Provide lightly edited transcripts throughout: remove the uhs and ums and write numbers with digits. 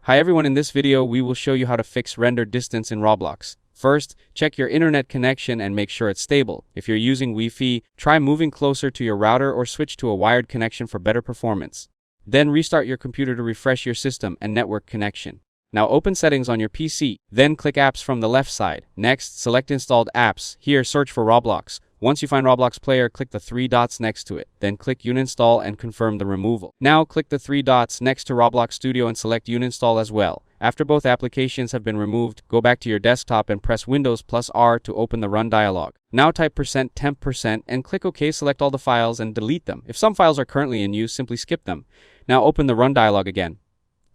Hi everyone, in this video we will show you how to fix render distance in Roblox. First, check your internet connection and make sure it's stable. If you're using Wi-Fi, try moving closer to your router or switch to a wired connection for better performance. Then restart your computer to refresh your system and network connection. Now open settings on your PC, then click apps from the left side. Next, select installed apps. Here, search for Roblox. Once you find Roblox Player, click the three dots next to it. Then click Uninstall and confirm the removal. Now click the three dots next to Roblox Studio and select Uninstall as well. After both applications have been removed, go back to your desktop and press Windows plus R to open the Run dialog. Now type %temp% and click OK. Select all the files and delete them. If some files are currently in use, simply skip them. Now open the Run dialog again.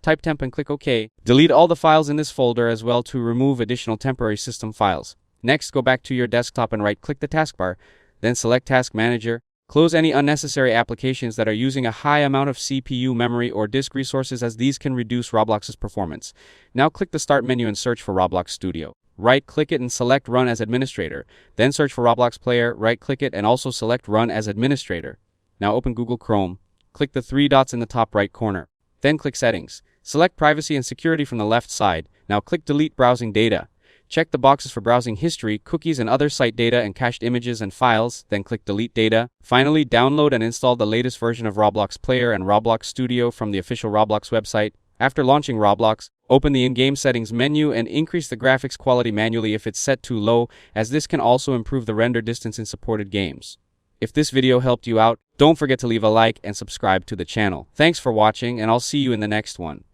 Type temp and click OK. Delete all the files in this folder as well to remove additional temporary system files. Next, go back to your desktop and right-click the taskbar, then select Task Manager. Close any unnecessary applications that are using a high amount of CPU memory or disk resources, as these can reduce Roblox's performance. Now click the Start menu and search for Roblox Studio. Right-click it and select Run as Administrator. Then search for Roblox Player, right-click it and also select Run as Administrator. Now open Google Chrome. Click the three dots in the top right corner. Then click Settings. Select Privacy and Security from the left side. Now click Delete Browsing Data. Check the boxes for browsing history, cookies, and other site data and cached images and files, then click Delete Data. Finally, download and install the latest version of Roblox Player and Roblox Studio from the official Roblox website. After launching Roblox, open the in-game settings menu and increase the graphics quality manually if it's set too low, as this can also improve the render distance in supported games. If this video helped you out, don't forget to leave a like and subscribe to the channel. Thanks for watching, and I'll see you in the next one.